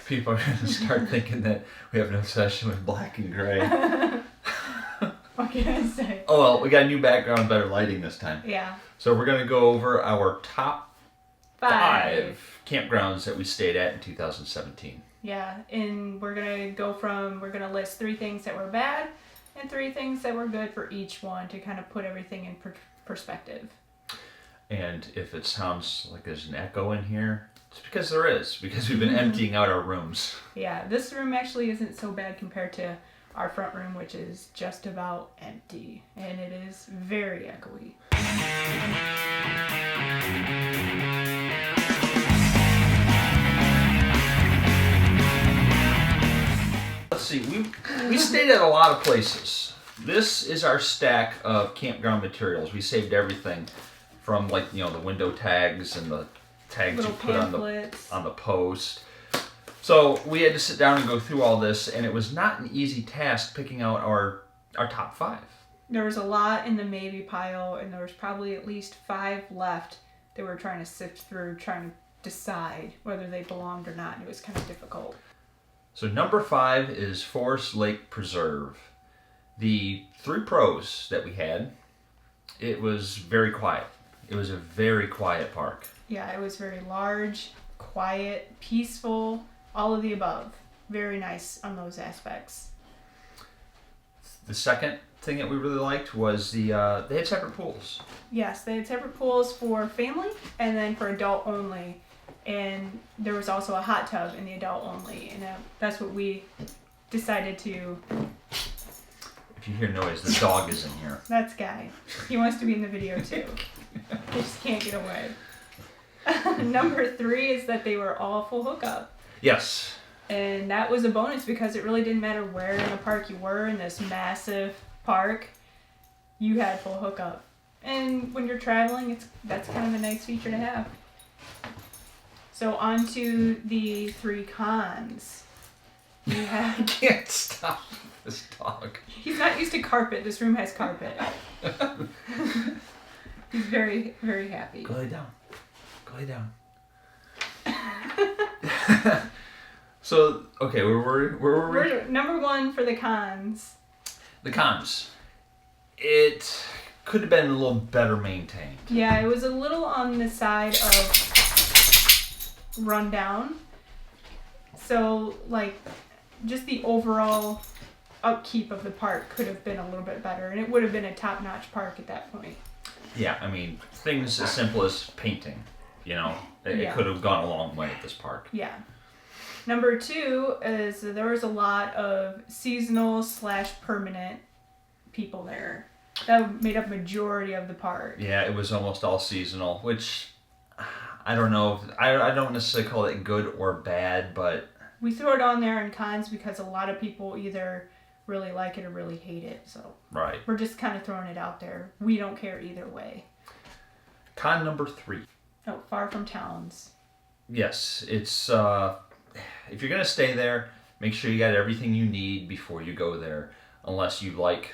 People are going to start thinking that we have an obsession with black and gray. What can I say? Oh, well, we got a new background, better lighting this time. Yeah. So we're going to go over our top 5 campgrounds that we stayed at in 2017. Yeah, and we're going to list 3 things that were bad and 3 things that were good for each one to kind of put everything in perspective. And if it sounds like there's an echo in here, it's because there is, because we've been emptying out our rooms. Yeah, this room actually isn't so bad compared to our front room, which is just about empty, and it is very echoey. Let's see, we stayed at a lot of places. This is our stack of campground materials. We saved everything from, like, the window tags and the tags Little you put pamphlets. on the post. So we had to sit down and go through all this, and it was not an easy task picking out our top 5. There was a lot in the maybe pile, and there was probably at least 5 left that we were trying to sift through, trying to decide whether they belonged or not, and it was kind of difficult. So number 5 is Slate Preserve. The 3 pros that we had, it was very quiet. It was a very quiet park. Yeah, it was very large, quiet, peaceful, all of the above. Very nice on those aspects. The second thing that we really liked was they had separate pools. Yes, they had separate pools for family and then for adult only. And there was also a hot tub in the adult only. And that's what we decided to... If you hear noise, the dog is in here. That's Guy. He wants to be in the video too. He just can't get away. Number 3 is that they were all full hookup. Yes. And that was a bonus because it really didn't matter where in the park you were in this massive park, you had full hookup. And when you're traveling, that's kind of a nice feature to have. So on to the 3 cons. You have... I can't stop this dog. He's not used to carpet. This room has carpet. He's very, very happy. Go lay down. Go lay down. So, okay, where were we? Number 1 for the cons. The cons. It could have been a little better maintained. Yeah, it was a little on the side of rundown. So, like, just the overall upkeep of the park could have been a little bit better, and it would have been a top-notch park at that point. Yeah, I mean, things as simple as painting, it could have gone a long way at this park. Yeah. Number 2 is there was a lot of seasonal/permanent people there. That made up majority of the park. Yeah, it was almost all seasonal, which I don't know. I don't necessarily call it good or bad, but... We threw it on there in cons because a lot of people either really like it or really hate it. So right. We're just kind of throwing it out there. We don't care either way. Con number 3. Oh, far from towns. Yes, it's... if you're going to stay there, make sure you got everything you need before you go there, unless you like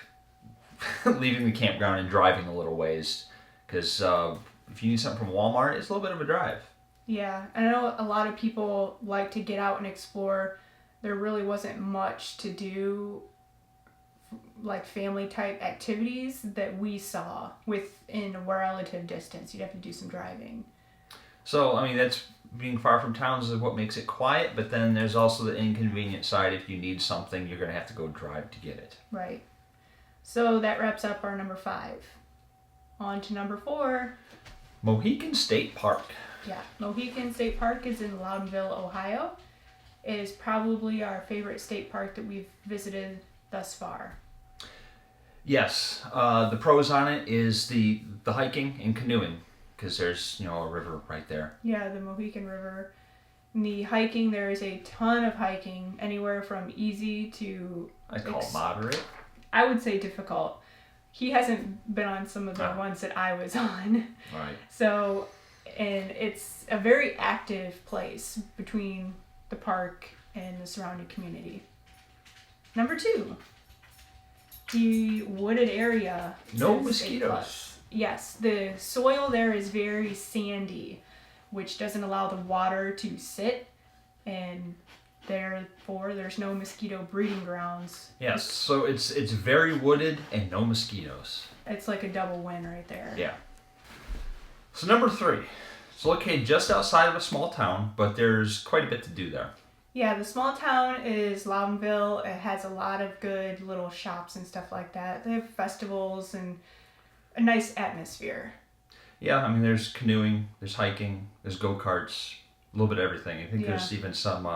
leaving the campground and driving a little ways, because if you need something from Walmart, it's a little bit of a drive. Yeah, I know a lot of people like to get out and explore. There really wasn't much to do, like family type activities that we saw within a relative distance. You'd have to do some driving. So, I mean, that's being far from towns is what makes it quiet, but then there's also the inconvenient side. If you need something, you're going to have to go drive to get it. Right. So that wraps up our number 5. On to number 4. Mohican State Park. Yeah, Mohican State Park is in Loudonville, Ohio. It is probably our favorite state park that we've visited thus far. Yes, the pros on it is the hiking and canoeing, because there's a river right there. Yeah, the Mohican River. In the hiking, there is a ton of hiking, anywhere from easy to... I call it moderate. I would say difficult. He hasn't been on some of the ones that I was on. Right. So, and it's a very active place between the park and the surrounding community. Number 2, the wooded area. No mosquitoes. Yes, the soil there is very sandy, which doesn't allow the water to sit and Therefore, there's no mosquito breeding grounds. Yes, so it's very wooded and no mosquitoes. It's like a double win right there. Yeah. So number 3. It's located just outside of a small town, but there's quite a bit to do there. Yeah, the small town is Loudonville. It has a lot of good little shops and stuff like that. They have festivals and a nice atmosphere. Yeah, I mean, there's canoeing, there's hiking, there's go-karts, a little bit of everything. I think there's even some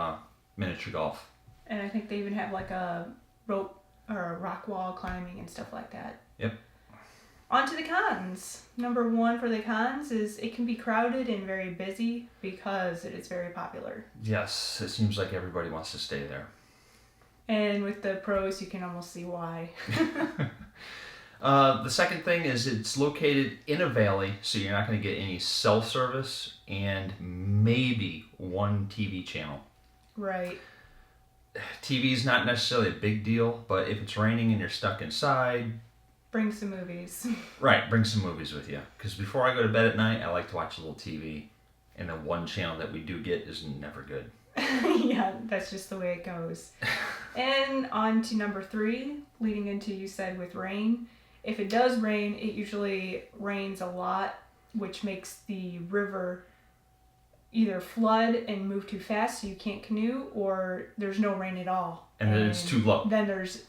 miniature golf. And I think they even have like a rope or a rock wall climbing and stuff like that. Yep. On to the cons. Number 1 for the cons is it can be crowded and very busy because it is very popular. Yes, it seems like everybody wants to stay there. And with the pros, you can almost see why. The second thing is it's located in a valley, so you're not going to get any self-service and maybe one TV channel. Right. TV is not necessarily a big deal, but if it's raining and you're stuck inside... Bring some movies. Right, bring some movies with you. Because before I go to bed at night, I like to watch a little TV. And the one channel that we do get is never good. Yeah, that's just the way it goes. And on to number 3, leading into you said with rain. If it does rain, it usually rains a lot, which makes the river either flood and move too fast so you can't canoe, or there's no rain at all. And then it's too low. Then there's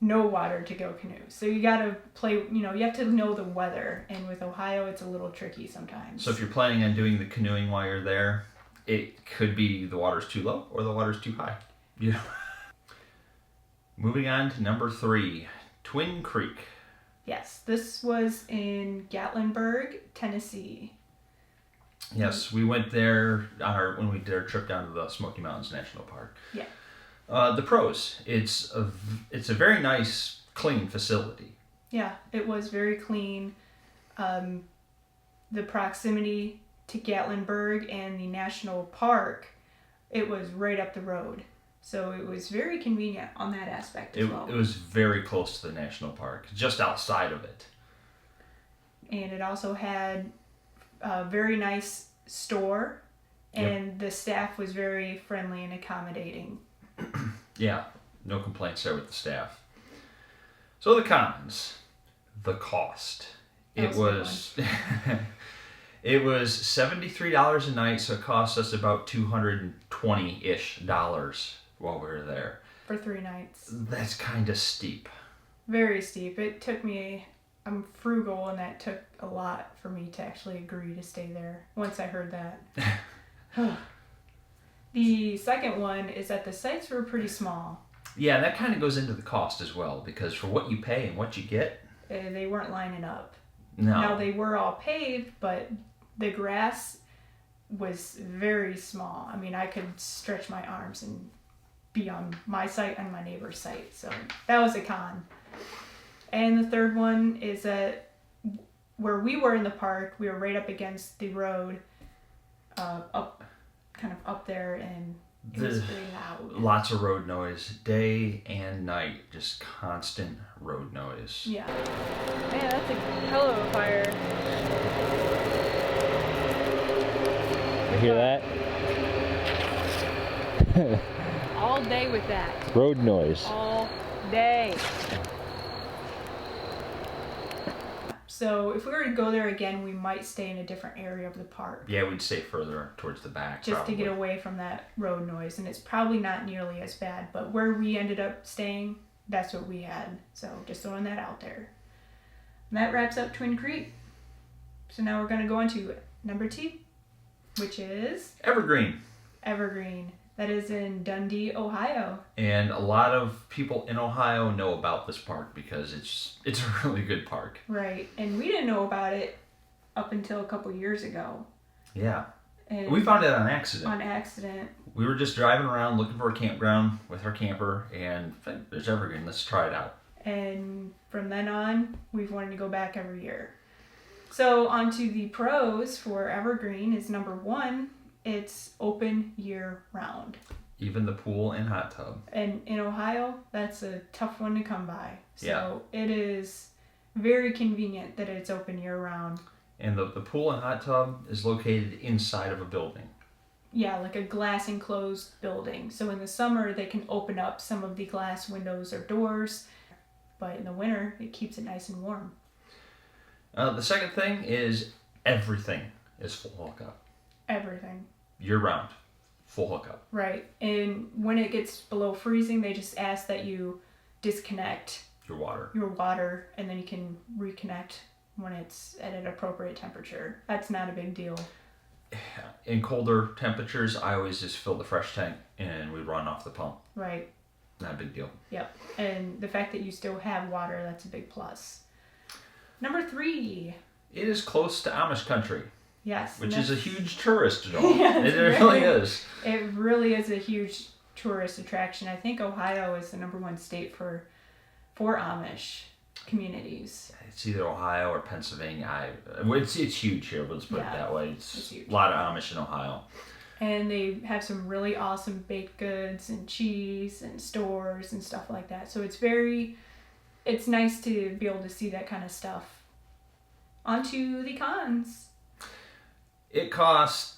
no water to go canoe. So you gotta play, you have to know the weather. And with Ohio, it's a little tricky sometimes. So if you're planning on doing the canoeing while you're there, it could be the water's too low or the water's too high. Yeah. Moving on to number 3, Twin Creek. Yes, this was in Gatlinburg, Tennessee. Yes, we went there when we did our trip down to the Smoky Mountains National Park. Yeah. The pros, it's a very nice, clean facility. Yeah, it was very clean. The proximity to Gatlinburg and the national park, it was right up the road. So it was very convenient on that aspect as well. It was very close to the national park, just outside of it. And it also had a very nice store, and the staff was very friendly and accommodating. Yeah, no complaints there with the staff. So the cons, the cost. It was it was $73 a night, so it cost us about $220-ish while we were there. For 3 nights. That's kind of steep. Very steep. It took me, I'm frugal, and that took a lot for me to actually agree to stay there once I heard that. The second one is that the sites were pretty small. Yeah, that kind of goes into the cost as well, because for what you pay and what you get... they weren't lining up. No. Now, they were all paved, but the grass was very small. I mean, I could stretch my arms and be on my site and my neighbor's site. So that was a con. And the third one is that where we were in the park, we were right up against the road, up there, and it was very loud. Lots of road noise, day and night, just constant road noise. Yeah. Man, that's a hell of a fire. You hear that? All day with that. Road noise. All day. So if we were to go there again, we might stay in a different area of the park. Yeah, we'd stay further towards the back. Just to get away from that road noise. And it's probably not nearly as bad. But where we ended up staying, that's what we had. So just throwing that out there. And that wraps up Twin Creek. So now we're going to go on to number 2, which is... Evergreen. Evergreen. That is in Dundee, Ohio. And a lot of people in Ohio know about this park because it's a really good park. Right. And we didn't know about it up until a couple years ago. Yeah. And we found it on accident. On accident. We were just driving around looking for a campground with our camper, and there's Evergreen. Let's try it out. And from then on, we've wanted to go back every year. So on to the pros for Evergreen is number 1. It's open year-round. Even the pool and hot tub. And in Ohio, that's a tough one to come by. So yeah. It is very convenient that it's open year-round. And the pool and hot tub is located inside of a building. like a glass enclosed building. So in the summer, they can open up some of the glass windows or doors, but in the winter, it keeps it nice and warm. The second thing is everything is full hookup. Everything. Year round, full hookup. Right. And when it gets below freezing, they just ask that you disconnect Your water. And then you can reconnect when it's at an appropriate temperature. That's not a big deal. In colder temperatures, I always just fill the fresh tank and we run off the pump. Right. Not a big deal. Yep. And the fact that you still have water, that's a big plus. Number 3. It is close to Amish country. Yes. Which is a huge tourist draw. Yeah, it really is. It really is a huge tourist attraction. I think Ohio is the number 1 state for Amish communities. It's either Ohio or Pennsylvania. It's huge here, let's put it that way. It's huge. A lot of Amish in Ohio. And they have some really awesome baked goods and cheese and stores and stuff like that. So it's nice to be able to see that kind of stuff. On to the cons. It costs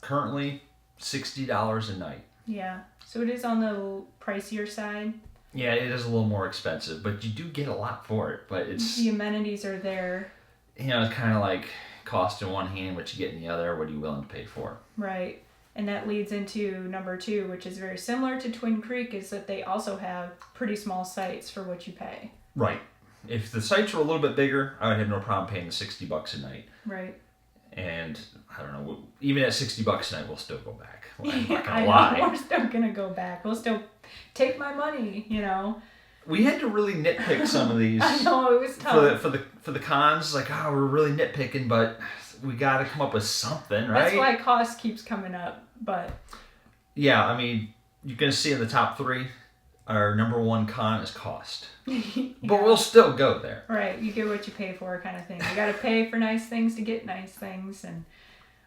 currently $60 a night. Yeah. So it is on the pricier side. Yeah, it is a little more expensive, but you do get a lot for it. But it's the amenities are there. It's kind of like cost in one hand, what you get in the other. What are you willing to pay for? Right. And that leads into number 2, which is very similar to Twin Creek, is that they also have pretty small sites for what you pay. Right. If the sites were a little bit bigger, I would have no problem paying the $60 a night. Right. And I don't know, even at $60 a night, we'll still go back. I'm not I gonna lie. know, we're still gonna go back. We'll still take my money, We had to really nitpick some of these. I know, it was tough. For the cons, like, we're really nitpicking, but we got to come up with something, right? That's why cost keeps coming up, but... Yeah, I mean, you're going to see in the top 3, our number 1 con is cost. But we'll still go there. Right, you get what you pay for kind of thing. You got to pay for nice things to get nice things, and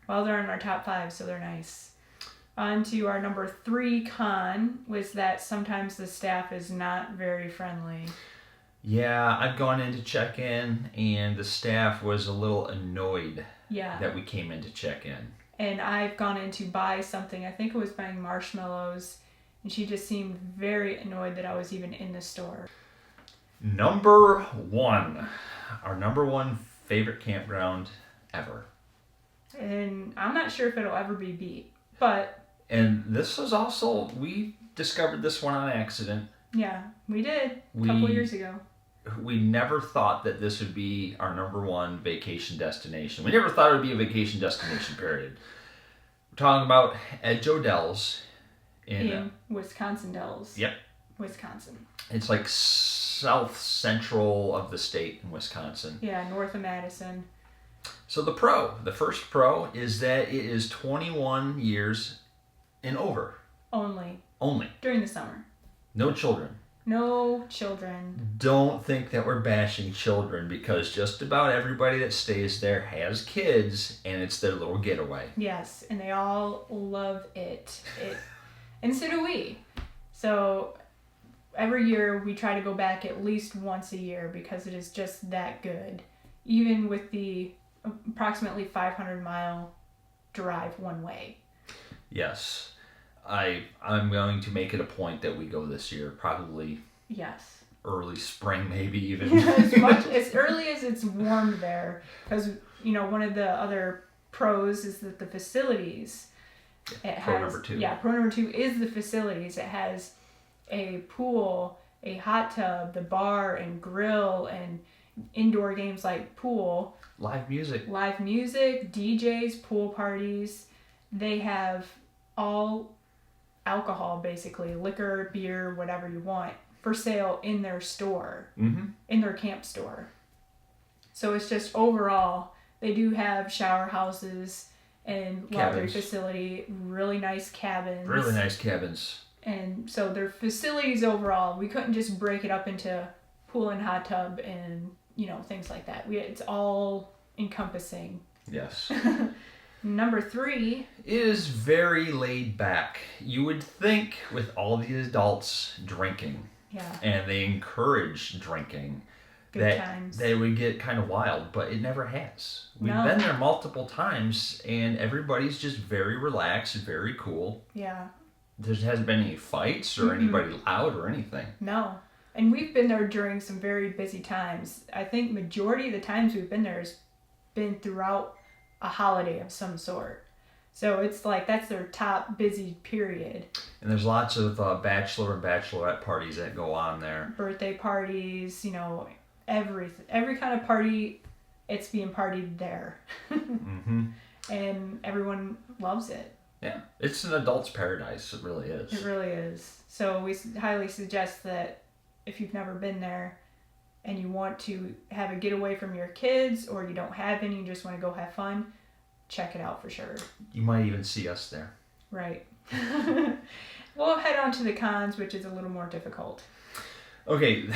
they're in our top 5, so they're nice. On to our number 3 con was that sometimes the staff is not very friendly. Yeah, I've gone in to check in, and the staff was a little annoyed that we came in to check in. And I've gone in to buy something. I think it was buying marshmallows, and she just seemed very annoyed that I was even in the store. Number 1. Our number 1 favorite campground ever. And I'm not sure if it'll ever be beat, but... And this was also, we discovered this one on accident. Yeah, we did a couple years ago. We never thought that this would be our number 1 vacation destination. We never thought it would be a vacation destination, period. We're talking about at Doe Dells in Wisconsin Dells. Yep. Wisconsin. It's like south central of the state in Wisconsin. Yeah, north of Madison. So the first pro is that it is 21 years and over. Only. During the summer. No children. No children. Don't think that we're bashing children, because just about everybody that stays there has kids, and it's their little getaway. Yes, and they all love it. And so do we. So every year we try to go back at least once a year because it is just that good. Even with the approximately 500-mile drive one way. Yes. I'm going to make it a point that we go this year, probably early spring, maybe even. as early as it's warm there, because one of the other pros is that the facilities. Number 2. Yeah, pro number 2 is the facilities. It has a pool, a hot tub, the bar and grill, and indoor games like pool. Live music, DJs, pool parties. They have all alcohol, basically, liquor, beer, whatever you want, for sale in their store, in their camp store. So it's just overall, they do have shower houses and laundry facility, really nice cabins. And so their facilities overall, we couldn't just break it up into pool and hot tub and, things like that. It's all encompassing. Yes. Number 3 is very laid back. You would think with all the adults drinking, and they encourage drinking, good times. They would get kind of wild, but it never has. We've No. been there multiple times, and everybody's just very relaxed, very cool. Yeah. There hasn't been any fights or anybody loud or anything. No. And we've been there during some very busy times. I think majority of the times we've been there has been throughout a holiday of some sort. So it's like that's their top busy period. And there's lots of bachelor and bachelorette parties that go on there. Birthday parties, every kind of party, it's being partied there. Mm-hmm. And everyone loves it. Yeah, it's an adult's paradise. It really is. It really is. So we highly suggest that if you've never been there and you want to have a getaway from your kids, or you don't have any, you just want to go have fun, check it out for sure. You might even see us there. Right. We'll head on to the cons, which is a little more difficult. Okay,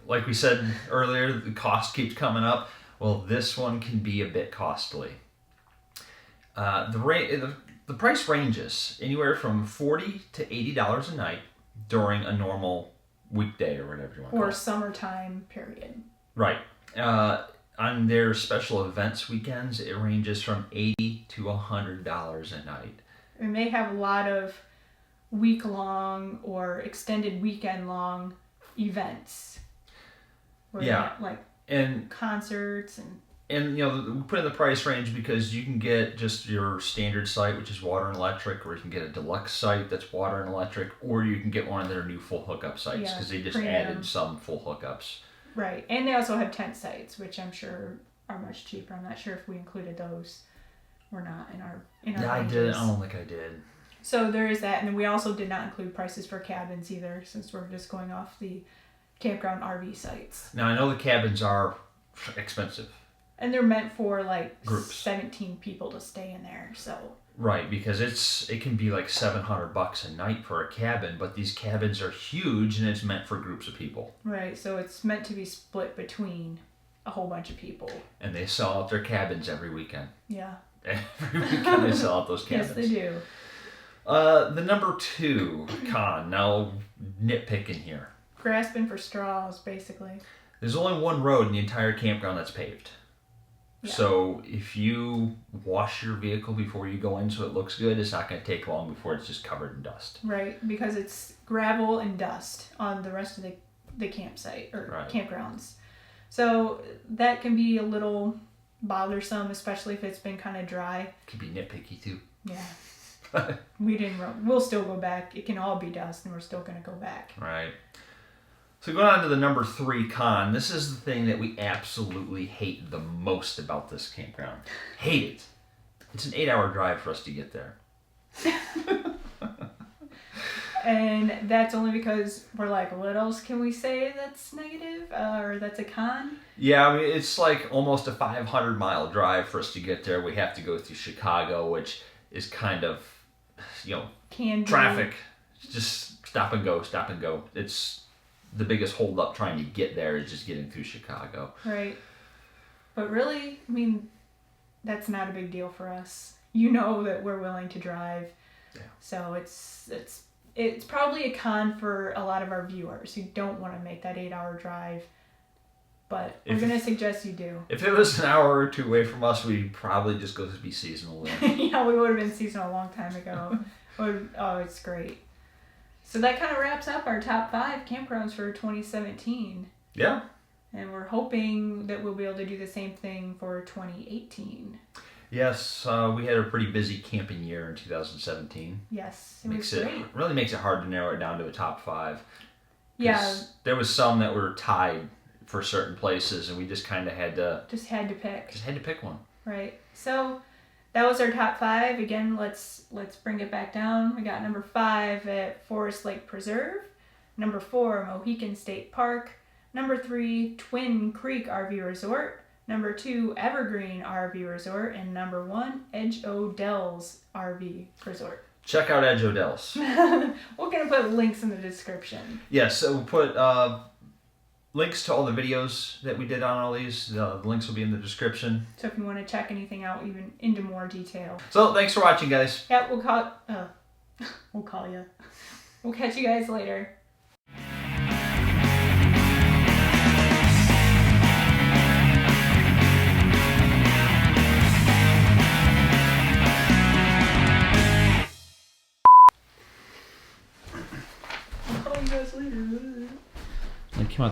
like we said earlier, the cost keeps coming up. Well, this one can be a bit costly. The price ranges anywhere from $40 to $80 a night during a normal weekday or whatever you want to call it. Or summertime period. Right. On their special events weekends, it ranges from $80 to $100 a night. And they have a lot of week-long or extended weekend-long events. Where Yeah. they have, like And concerts we put in the price range because you can get just your standard site, which is water and electric, or you can get a deluxe site that's water and electric, or you can get one of their new full hookup sites because they just premium. added some full hookups. Right. And they also have tent sites, which I'm sure are much cheaper. I'm not sure if we included those or not in our Yeah, I ranges. did. I don't think I did. So there is that, and then we also did not include prices for cabins either, since we're just going off the campground RV sites. Now I know the cabins are expensive. And they're meant for like Groups. 17 people to stay in there, so. Right, because it can be like $700 a night for a cabin, but these cabins are huge and it's meant for groups of people. Right, so it's meant to be split between a whole bunch of people. And they sell out their cabins every weekend. Yeah. Every weekend they sell out those cabins. Yes, they do. The number 2 con, now nitpicking here. Grasping for straws, basically. There's only one road in the entire campground that's paved. Yeah. So if you wash your vehicle before you go in so it looks good, it's not going to take long before it's just covered in dust. Right, because it's gravel and dust on the rest of the campsite or Right. campgrounds. So that can be a little bothersome, especially if it's been kind of dry. Could be nitpicky too. Yeah. We'll still go back. It can all be dust and we're still going to go back. Right. So going on to the number 3 con, this is the thing that we absolutely hate the most about this campground. Hate it. It's an 8-hour drive for us to get there. And that's only because we're like, what else can we say that's negative or that's a con? Yeah, I mean, it's like almost a 500-mile drive for us to get there. We have to go through Chicago, which is kind of, Can be. traffic. Just stop and go, stop and go. It's the biggest holdup trying to get there is just getting through Chicago. Right. But really, I mean, that's not a big deal for us. You know that we're willing to drive. Yeah. So it's probably a con for a lot of our viewers who don't want to make that 8-hour drive. But we're going to suggest you do. If it was an hour or two away from us, we'd probably just go to be seasonal there. Yeah, we would have been seasonal a long time ago. Oh, it's great. So that kind of wraps up our top 5 campgrounds for 2017. Yeah. And we're hoping that we'll be able to do the same thing for 2018. Yes, we had a pretty busy camping year in 2017. Yes, it was great. Really makes it hard to narrow it down to a top 5. Yeah. There was some that were tied for certain places, and we just kind of had to pick one. Right. So that was our top 5. Again, let's bring it back down. We got number 5 at Forest Lake Preserve. Number 4, Mohican State Park. Number 3, Twin Creek RV Resort. Number 2, Evergreen RV Resort. And number 1, Doe Dells RV Resort. Check out Doe Dells. We're going to put links in the description. Yes, so we'll put links to all the videos that we did on all these. The links will be in the description. So if you want to check anything out even into more detail. So thanks for watching, guys. Yeah, we'll call you. We'll catch you guys later. call you guys later.